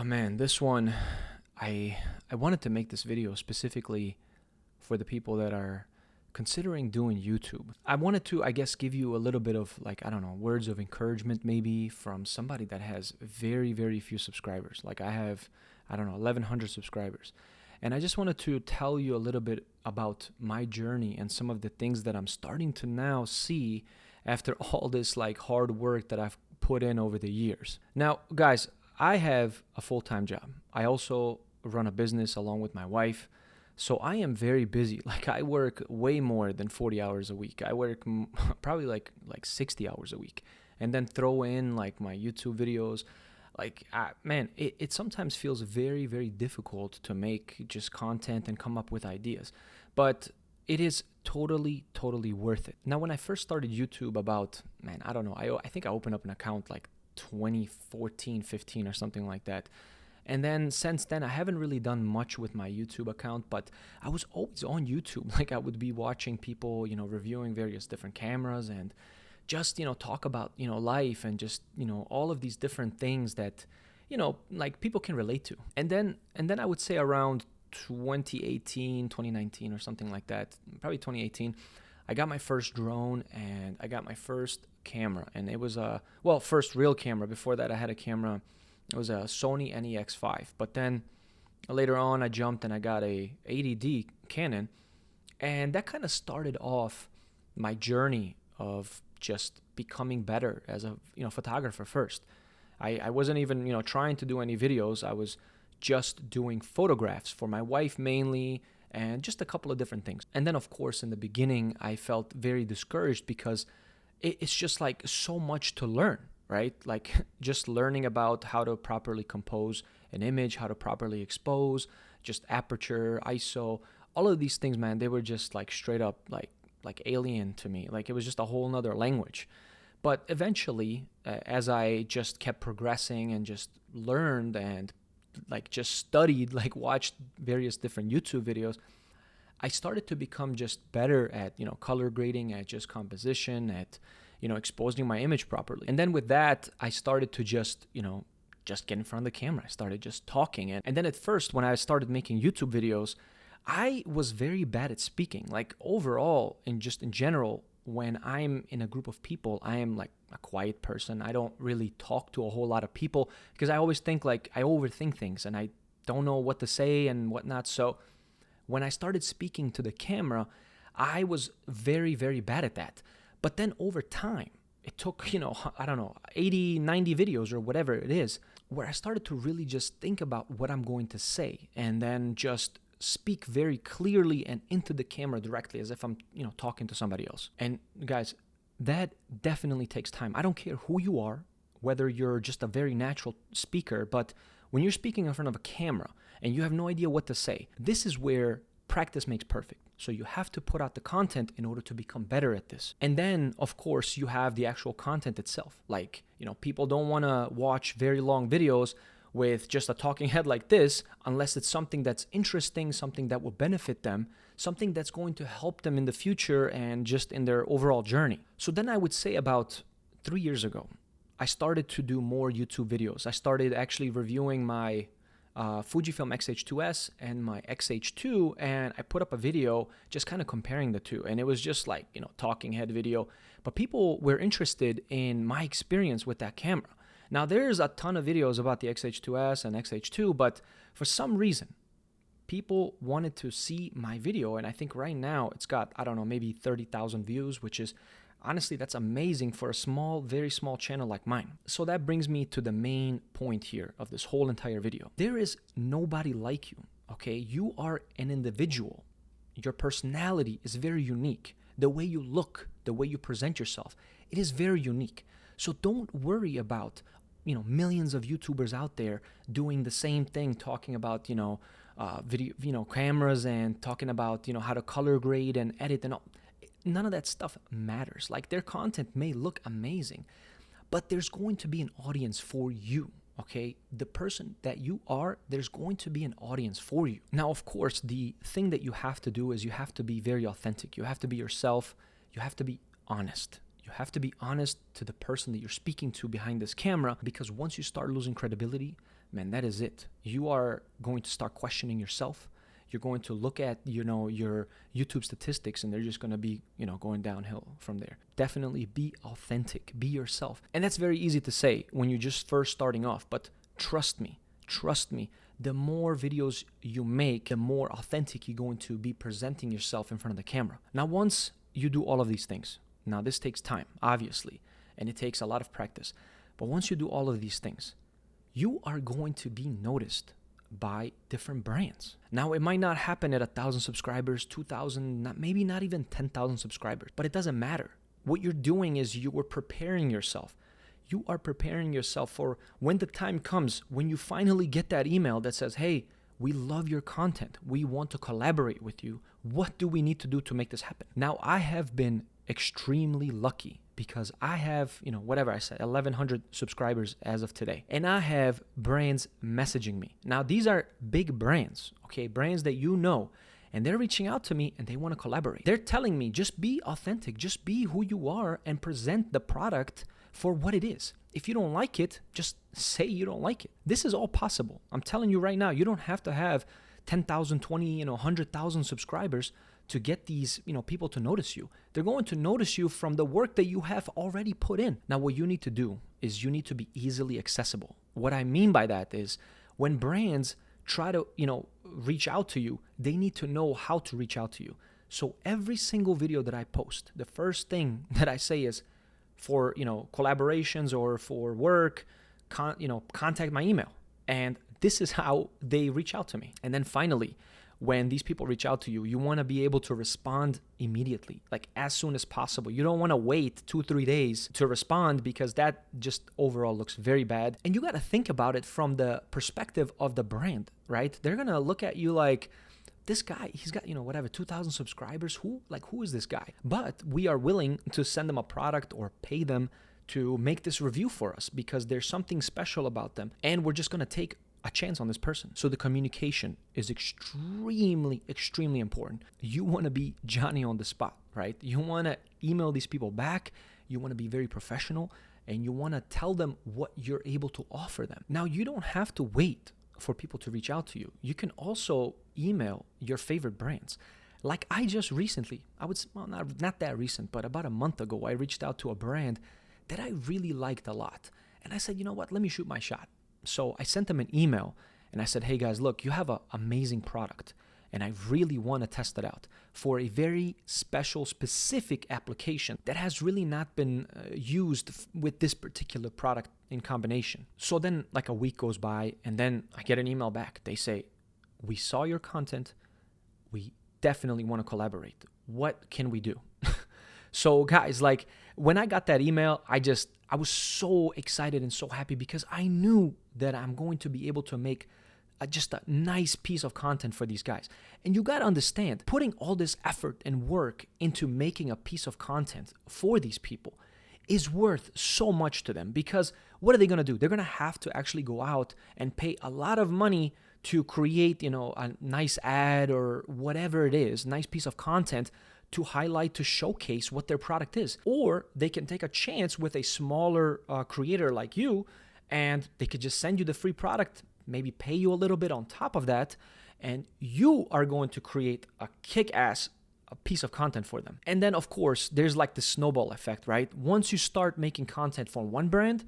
Oh man, this one, I wanted to make this video specifically for the people that are considering doing YouTube. I wanted to, I guess, give you a little bit of like, I don't know, words of encouragement maybe from somebody that has very, very few subscribers. Like I have, I don't know, 1,100 subscribers. And I just wanted to tell you a little bit about my journey and some of the things that I'm starting to now see after all this like hard work that I've put in over the years. Now, guys, I have a full-time job. I also run a business along with my wife. So I am very busy. Like I work way more than 40 hours a week. I work probably like 60 hours a week. And then throw in like my YouTube videos. Like, man, it sometimes feels very, very difficult to make just content and come up with ideas. But it is totally, totally worth it. Now, when I first started YouTube about, man, I don't know, I think I opened up an account like 2014, 15 or something like that. And then since then, I haven't really done much with my YouTube account, but I was always on YouTube. Like I would be watching people, reviewing various different cameras and just, talk about, life and just, all of these different things that, like people can relate to. And then I would say around 2018, 2019 or something like that, probably 2018, I got my first drone and I got my first camera. And it was first real camera. Before that, I had a camera. It was a Sony NEX5. But then later on, I jumped and I got a 80D Canon. And that kind of started off my journey of just becoming better as a photographer first. I wasn't even trying to do any videos. I was just doing photographs for my wife mainly and just a couple of different things. And then of course in the beginning I felt very discouraged because it's just like so much to learn, right? Like just learning about how to properly compose an image, how to properly expose, just aperture, ISO, all of these things, man, they were just like straight up like alien to me. Like it was just a whole nother language. But eventually, as I just kept progressing and just learned and like just studied, like watched various different YouTube videos, I started to become just better at, color grading, at just composition, at, exposing my image properly. And then with that, I started to just get in front of the camera. I started just talking. And then at first, when I started making YouTube videos, I was very bad at speaking. Like overall, and just in general, when I'm in a group of people, I am like a quiet person. I don't really talk to a whole lot of people because I always think like I overthink things and I don't know what to say and whatnot. So when I started speaking to the camera, I was very, very bad at that. But then over time, it took, I don't know, 80, 90 videos or whatever it is, where I started to really just think about what I'm going to say and then just speak very clearly and into the camera directly as if I'm, talking to somebody else. And guys, that definitely takes time. I don't care who you are, whether you're just a very natural speaker, but when you're speaking in front of a camera and you have no idea what to say, this is where practice makes perfect. So you have to put out the content in order to become better at this. And then, of course, you have the actual content itself. Like, people don't want to watch very long videos with just a talking head like this, unless it's something that's interesting, something that will benefit them, something that's going to help them in the future and just in their overall journey. So then I would say about 3 years ago, I started to do more YouTube videos. I started actually reviewing my Fujifilm X-H2S and my X-H2, and I put up a video just kind of comparing the two. And it was just like, talking head video, but people were interested in my experience with that camera. Now, there's a ton of videos about the X-H2S and X-H2, but for some reason, people wanted to see my video. And I think right now it's got, I don't know, maybe 30,000 views, which is, honestly, that's amazing for a small, very small channel like mine. So that brings me to the main point here of this whole entire video. There is nobody like you, okay? You are an individual. Your personality is very unique. The way you look, the way you present yourself, it is very unique. So don't worry about millions of YouTubers out there doing the same thing, talking about, video, cameras and talking about, how to color grade and edit and all. None of that stuff matters. Like their content may look amazing, but there's going to be an audience for you, okay? The person that you are, there's going to be an audience for you. Now, of course, the thing that you have to do is you have to be very authentic. You have to be yourself. You have to be honest. You have to be honest to the person that you're speaking to behind this camera, because once you start losing credibility, man, that is it. You are going to start questioning yourself. You're going to look at, your YouTube statistics, and they're just going to be, going downhill from there. Definitely be authentic, be yourself. And that's very easy to say when you're just first starting off, but trust me, the more videos you make, the more authentic you're going to be presenting yourself in front of the camera. Now, once you do all of these things, now this takes time, obviously, and it takes a lot of practice. But once you do all of these things, you are going to be noticed by different brands. Now, it might not happen at 1,000 subscribers, 2,000, maybe not even 10,000 subscribers, but it doesn't matter. What you're doing is you are preparing yourself. You are preparing yourself for when the time comes, when you finally get that email that says, hey, we love your content. We want to collaborate with you. What do we need to do to make this happen? Now, I have been extremely lucky because I have, 1,100 subscribers as of today. And I have brands messaging me. Now, these are big brands, okay? Brands that and they're reaching out to me and they want to collaborate. They're telling me, just be authentic, just be who you are and present the product for what it is. If you don't like it, just say you don't like it. This is all possible. I'm telling you right now, you don't have to have 10,000, 20, 100,000 subscribers to get these, people to notice you. They're going to notice you from the work that you have already put in. Now, what you need to do is you need to be easily accessible. What I mean by that is when brands try to, reach out to you, they need to know how to reach out to you. So every single video that I post, the first thing that I say is for, collaborations or for work, contact my email. And this is how they reach out to me. And then finally, when these people reach out to you, you want to be able to respond immediately, like as soon as possible. You don't want to wait 2-3 days to respond because that just overall looks very bad. And you got to think about it from the perspective of the brand, right? They're going to look at you like, this guy, he's got, 2,000 subscribers. Who is this guy? But we are willing to send them a product or pay them to make this review for us because there's something special about them. And we're just going to take a chance on this person. So the communication is extremely, extremely important. You want to be Johnny on the spot, right? You want to email these people back. You want to be very professional and you want to tell them what you're able to offer them. Now, you don't have to wait for people to reach out to you. You can also email your favorite brands. Like I just recently, not that recent, but about a month ago, I reached out to a brand that I really liked a lot. And I said, you know what, let me shoot my shot. So I sent them an email and I said, hey guys, look, you have an amazing product and I really want to test it out for a very special, specific application that has really not been used with this particular product in combination. So then like a week goes by and then I get an email back. They say, we saw your content. We definitely want to collaborate. What can we do? So guys, like when I got that email, I was so excited and so happy because I knew that I'm going to be able to make just a nice piece of content for these guys. And you got to understand, putting all this effort and work into making a piece of content for these people is worth so much to them because what are they going to do? They're going to have to actually go out and pay a lot of money to create, a nice ad or whatever it is, nice piece of content to highlight, to showcase what their product is. Or they can take a chance with a smaller creator like you and they could just send you the free product, maybe pay you a little bit on top of that, and you are going to create a kick-ass piece of content for them. And then, of course, there's like the snowball effect, right? Once you start making content for one brand,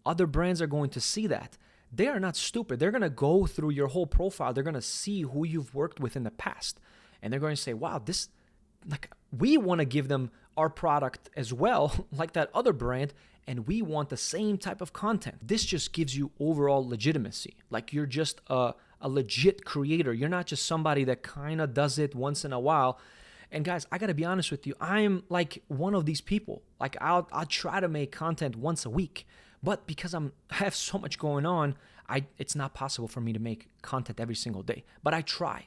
other brands are going to see that. They are not stupid. They're going to go through your whole profile. They're going to see who you've worked with in the past. And they're going to say, wow, we want to give them our product as well, like that other brand, and we want the same type of content. This just gives you overall legitimacy. Like you're just a legit creator. You're not just somebody that kind of does it once in a while. And guys, I got to be honest with you. I'm like one of these people. Like I'll try to make content once a week, but because I have so much going on, it's not possible for me to make content every single day. But I try,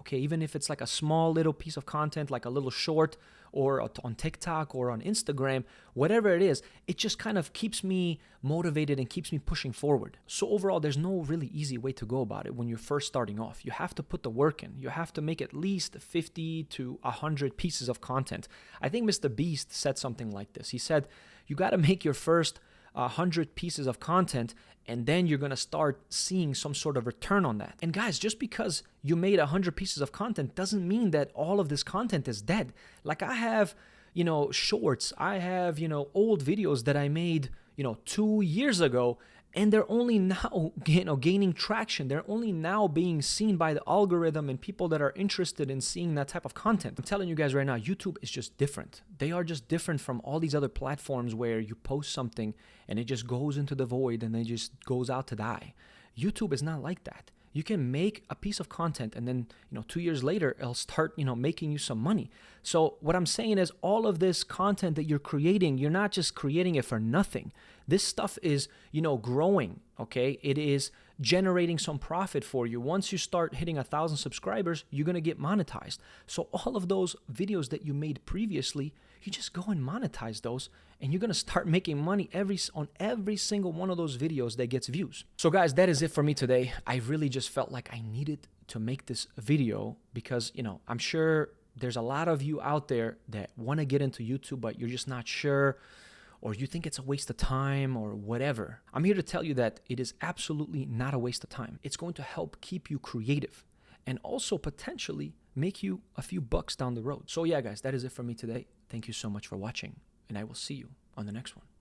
okay? Even if it's like a small little piece of content, like a little short or on TikTok or on Instagram, whatever it is, it just kind of keeps me motivated and keeps me pushing forward. So overall, there's no really easy way to go about it when you're first starting off. You have to put the work in. You have to make at least 50 to 100 pieces of content. I think Mr. Beast said something like this. He said, you got to make your first 100 pieces of content, and then you're going to start seeing some sort of return on that. And guys, just because you made 100 pieces of content doesn't mean that all of this content is dead. Like I have, shorts, I have, old videos that I made, 2 years ago, and they're only now, gaining traction. They're only now being seen by the algorithm and people that are interested in seeing that type of content. I'm telling you guys right now, YouTube is just different. They are just different from all these other platforms where you post something and it just goes into the void and it just goes out to die. YouTube is not like that. You can make a piece of content and then, 2 years later, it'll start, making you some money. So what I'm saying is all of this content that you're creating, you're not just creating it for nothing. This stuff is, growing, okay? It is generating some profit for you. Once you start hitting 1,000 subscribers, you're going to get monetized. So all of those videos that you made previously, you just go and monetize those, and you're going to start making money on every single one of those videos that gets views. So guys, that is it for me today. I really just felt like I needed to make this video because, I'm sure there's a lot of you out there that want to get into YouTube, but you're just not sure, or you think it's a waste of time or whatever. I'm here to tell you that it is absolutely not a waste of time. It's going to help keep you creative and also potentially make you a few bucks down the road. So yeah, guys, that is it for me today. Thank you so much for watching, and I will see you on the next one.